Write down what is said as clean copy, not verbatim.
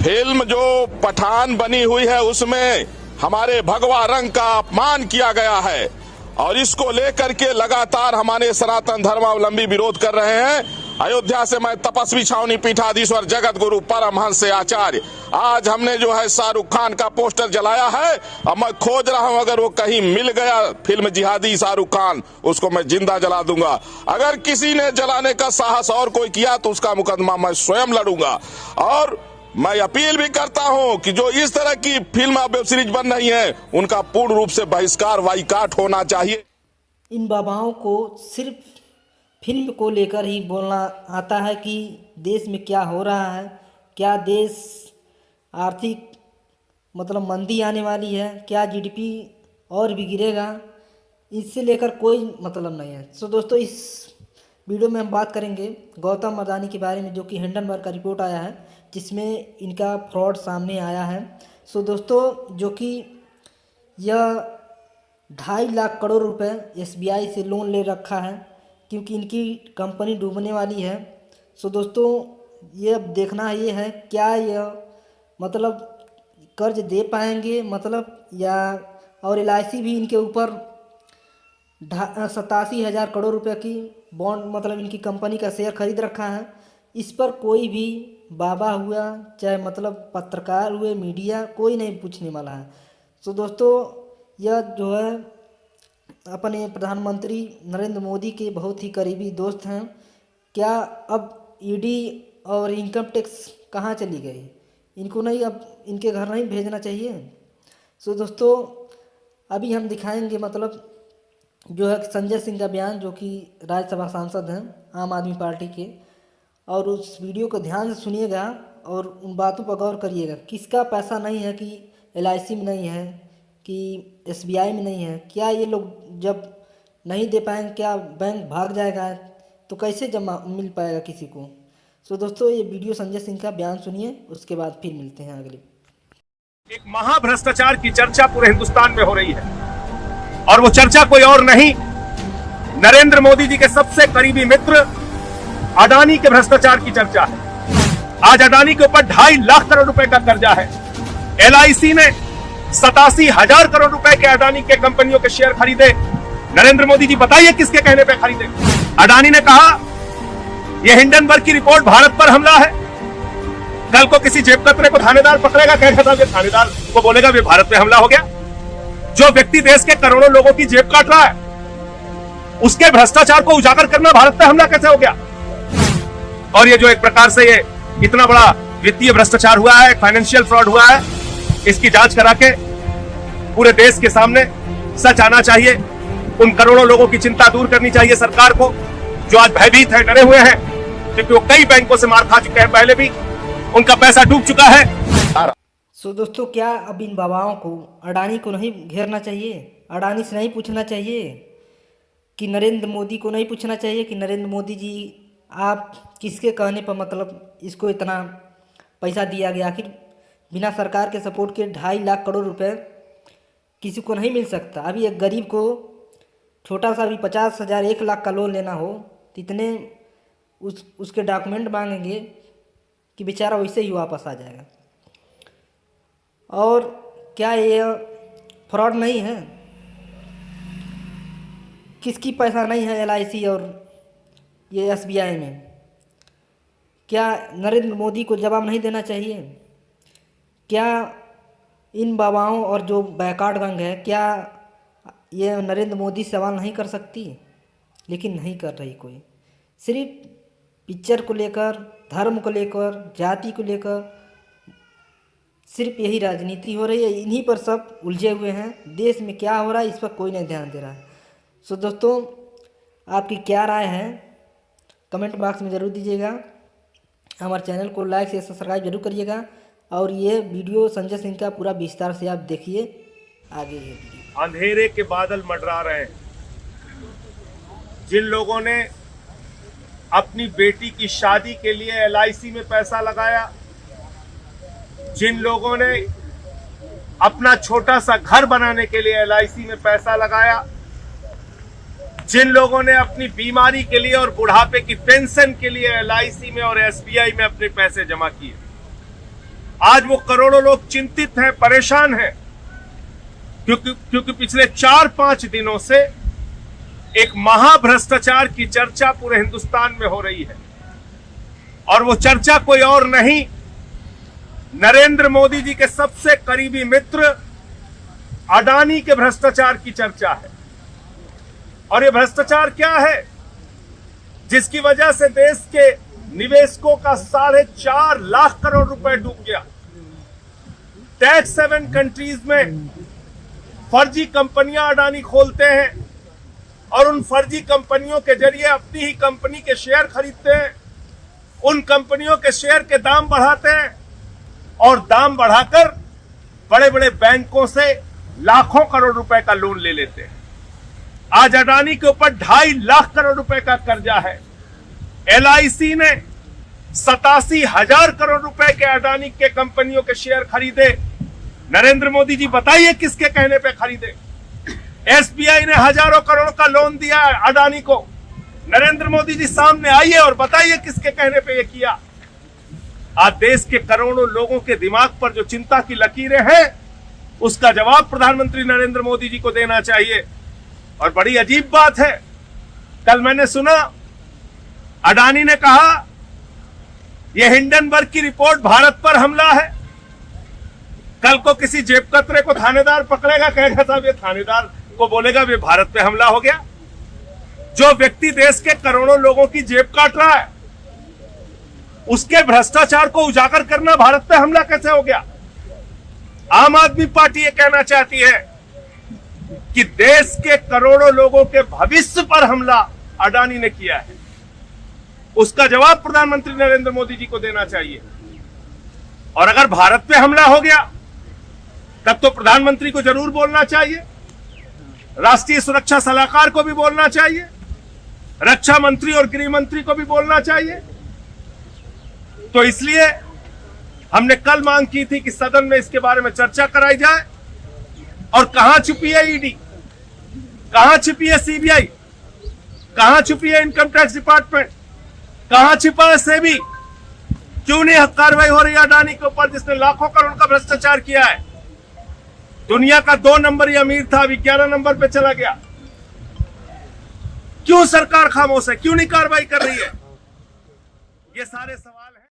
Film जो पठान बनी हुई है उसमें हमारे भगवा रंग का अपमान किया गया है और इसको लेकर के लगातार हमारे सनातन धर्मावलंबी विरोध कर रहे हैं। अयोध्या से मैं तपस्वी छावनी पीठाधीश्वर जगत गुरु परमहंस आचार्य, आज हमने जो है शाहरुख खान का पोस्टर जलाया है और मैं खोज रहा हूं, अगर वो कहीं मिल गया फिल्म जिहादी शाहरुख खान, उसको मैं जिंदा जला दूंगा। अगर किसी ने जलाने का साहस और कोई किया तो उसका मुकदमा मैं स्वयं लड़ूंगा। और मैं अपील भी करता हूं कि जो इस तरह की फिल्म वेब सीरीज बन रही है उनका पूर्ण रूप से बहिष्कार बाइकाट होना चाहिए। इन बाबाओं को सिर्फ फिल्म को लेकर ही बोलना आता है कि देश में क्या हो रहा है, क्या देश आर्थिक मतलब मंदी आने वाली है, क्या जीडीपी और भी गिरेगा, इससे लेकर कोई मतलब नहीं है। सो दोस्तों, इस वीडियो में हम बात करेंगे गौतम अडानी के बारे में, जो कि हिंडनबर्ग का रिपोर्ट आया है जिसमें इनका फ्रॉड सामने आया है। सो दोस्तों, जो कि यह 2.5 लाख करोड़ रुपए एसबीआई से लोन ले रखा है क्योंकि इनकी कंपनी डूबने वाली है। सो दोस्तों, ये अब देखना ये है क्या यह मतलब कर्ज दे पाएंगे मतलब, या और एलआईसी भी इनके ऊपर 87,000 करोड़ रुपए की बॉन्ड मतलब इनकी कंपनी का शेयर खरीद रखा है। इस पर कोई भी बाबा हुआ चाहे मतलब पत्रकार हुए, मीडिया, कोई नहीं पूछने वाला है। सो दोस्तों, यह जो है अपने प्रधानमंत्री नरेंद्र मोदी के बहुत ही करीबी दोस्त हैं। क्या अब ईडी और इनकम टैक्स कहाँ चली गई? इनको नहीं अब इनके घर नहीं भेजना चाहिए? सो दोस्तों, अभी हम दिखाएंगे मतलब जो है संजय सिंह का बयान, जो कि राज्यसभा सांसद हैं आम आदमी पार्टी के, और उस वीडियो को ध्यान से सुनिएगा और उन बातों पर गौर करिएगा। किसका पैसा नहीं है कि एलआईसी में नहीं है कि एसबीआई में नहीं है? क्या ये लोग जब नहीं दे पाएंगे क्या बैंक भाग जाएगा? तो कैसे जमा मिल पाएगा किसी को? सो दोस्तों, ये वीडियो संजय सिंह का बयान सुनिए, उसके बाद फिर मिलते हैं अगले। एक महाभ्रष्टाचार की चर्चा पूरे हिंदुस्तान में हो रही है और वो चर्चा कोई और नहीं, नरेंद्र मोदी जी के सबसे करीबी मित्र अडानी के भ्रष्टाचार की चर्चा है। आज अडानी के ऊपर 2.5 लाख करोड़ रुपए का कर्जा है। एलआईसी ने 87,000 करोड़ रुपए के अडानी के कंपनियों के शेयर खरीदे। नरेंद्र मोदी जी बताइए किसके कहने पे खरीदे? अडानी ने कहा यह हिंडनबर्ग की रिपोर्ट भारत पर हमला है। कल को किसी जेब कतरे को थानेदार पकड़ेगा, कहेगा था थानेदार को बोलेगा वे भारत पे हमला हो गया। जो व्यक्ति देश के करोड़ों लोगों की जेब काट रहा है, उसके भ्रष्टाचार को उजागर करना भारत पे हमला कैसे हो गया? और ये जो एक प्रकार से ये इतना बड़ा वित्तीय भ्रष्टाचार हुआ है, फाइनेंशियल फ्रॉड हुआ है, इसकी जांच करा के पूरे देश के सामने सच आना चाहिए। उन करोड़ों लोगों की चिंता दूर करनी चाहिए सरकार को, जो आज भयभीत है, डरे हुए हैं, क्योंकि वो कई बैंकों से मार खा चुके हैं, पहले भी उनका पैसा डूब चुका है। सो दोस्तों, क्या अब इन बाबाओं को अडानी को नहीं घेरना चाहिए? अडानी से नहीं पूछना चाहिए कि नरेंद्र मोदी को नहीं पूछना चाहिए कि नरेंद्र मोदी जी आप किसके कहने पर मतलब इसको इतना पैसा दिया गया? आखिर बिना सरकार के सपोर्ट के 2.5 लाख करोड़ रुपए किसी को नहीं मिल सकता। अभी एक गरीब को छोटा सा भी 50,000 1 लाख का लोन लेना हो तो इतने उसके डॉक्यूमेंट मांगेंगे कि बेचारा वैसे ही वापस आ जाएगा। और क्या ये फ्रॉड नहीं है? किसकी पैसा नहीं है एलआईसी और ये एसबीआई में? क्या नरेंद्र मोदी को जवाब नहीं देना चाहिए? क्या इन बाबाओं और जो बैकाट गंग है, क्या ये नरेंद्र मोदी सवाल नहीं कर सकती? लेकिन नहीं कर रही कोई। सिर्फ पिक्चर को लेकर, धर्म को लेकर, जाति को लेकर सिर्फ यही राजनीति हो रही है। इन्हीं पर सब उलझे हुए हैं। देश में क्या हो रहा है इस पर कोई नहीं ध्यान दे रहा है। सो दोस्तों, आपकी क्या राय है कमेंट बॉक्स में ज़रूर दीजिएगा। हमारे चैनल को लाइक से सब्सक्राइब जरूर करिएगा और ये वीडियो संजय सिंह का पूरा विस्तार से आप देखिए। आगे ये वीडियो। अंधेरे के बादल मंडरा रहे हैं। जिन लोगों ने अपनी बेटी की शादी के लिए एलआईसी में पैसा लगाया, जिन लोगों ने अपना छोटा सा घर बनाने के लिए एलआईसी में पैसा लगाया, जिन लोगों ने अपनी बीमारी के लिए और बुढ़ापे की पेंशन के लिए एलआईसी में और एसबीआई में अपने पैसे जमा किए, आज वो करोड़ों लोग चिंतित हैं, परेशान हैं, क्योंकि पिछले 4-5 दिनों से एक महाभ्रष्टाचार की चर्चा पूरे हिंदुस्तान में हो रही है। और वो चर्चा कोई और नहीं, नरेंद्र मोदी जी के सबसे करीबी मित्र अडानी के भ्रष्टाचार की चर्चा है। और ये भ्रष्टाचार क्या है जिसकी वजह से देश के निवेशकों का 4.5 लाख करोड़ रुपए डूब गया। टैक्स हेवन कंट्रीज में फर्जी कंपनियां अडानी खोलते हैं और उन फर्जी कंपनियों के जरिए अपनी ही कंपनी के शेयर खरीदते हैं, उन कंपनियों के शेयर के दाम बढ़ाते हैं और दाम बढ़ाकर बड़े बड़े बैंकों से लाखों करोड़ रुपए का लोन ले लेते हैं। आज अडानी के ऊपर 2.5 लाख करोड़ रुपए का कर्जा है। LIC ने 87,000 करोड़ रुपए के अडानी के कंपनियों के शेयर खरीदे। नरेंद्र मोदी जी बताइए किसके कहने पे खरीदे। SBI ने हजारों करोड़ का लोन दिया अडानी को। नरेंद्र मोदी जी सामने आइए और बताइए किसके कहने पे ये किया। आज देश के करोड़ों लोगों के दिमाग पर जो चिंता की लकीरें हैं उसका जवाब प्रधानमंत्री नरेंद्र मोदी जी को देना चाहिए। और बड़ी अजीब बात है, कल मैंने सुना अडानी ने कहा यह हिंडनबर्ग की रिपोर्ट भारत पर हमला है। कल को किसी जेब कतरे को थानेदार पकड़ेगा, कहेगा साहब ये थानेदार को बोलेगा ये भारत पे हमला हो गया। जो व्यक्ति देश के करोड़ों लोगों की जेब काट रहा है उसके भ्रष्टाचार को उजागर करना भारत पे हमला कैसे हो गया। आम आदमी पार्टी ये कहना चाहती है कि देश के करोड़ों लोगों के भविष्य पर हमला अडानी ने किया है। उसका जवाब प्रधानमंत्री नरेंद्र मोदी जी को देना चाहिए। और अगर भारत पे हमला हो गया तब तो प्रधानमंत्री को जरूर बोलना चाहिए, राष्ट्रीय सुरक्षा सलाहकार को भी बोलना चाहिए, रक्षा मंत्री और गृह मंत्री को भी बोलना चाहिए। तो इसलिए हमने कल मांग की थी कि सदन में इसके बारे में चर्चा कराई जाए। और कहां छुपी है ईडी, कहां छुपी है CBI, कहां छुपी है इनकम टैक्स डिपार्टमेंट, कहां छिपा है सेबी? क्यों नहीं कार्रवाई हो रही है अडानी के ऊपर जिसने लाखों करोड़ का भ्रष्टाचार किया है? दुनिया का 2 नंबर अमीर था, अभी 11 नंबर पे चला गया। क्यों सरकार खामोश है, क्यों नहीं कार्रवाई कर रही है? ये सारे सवाल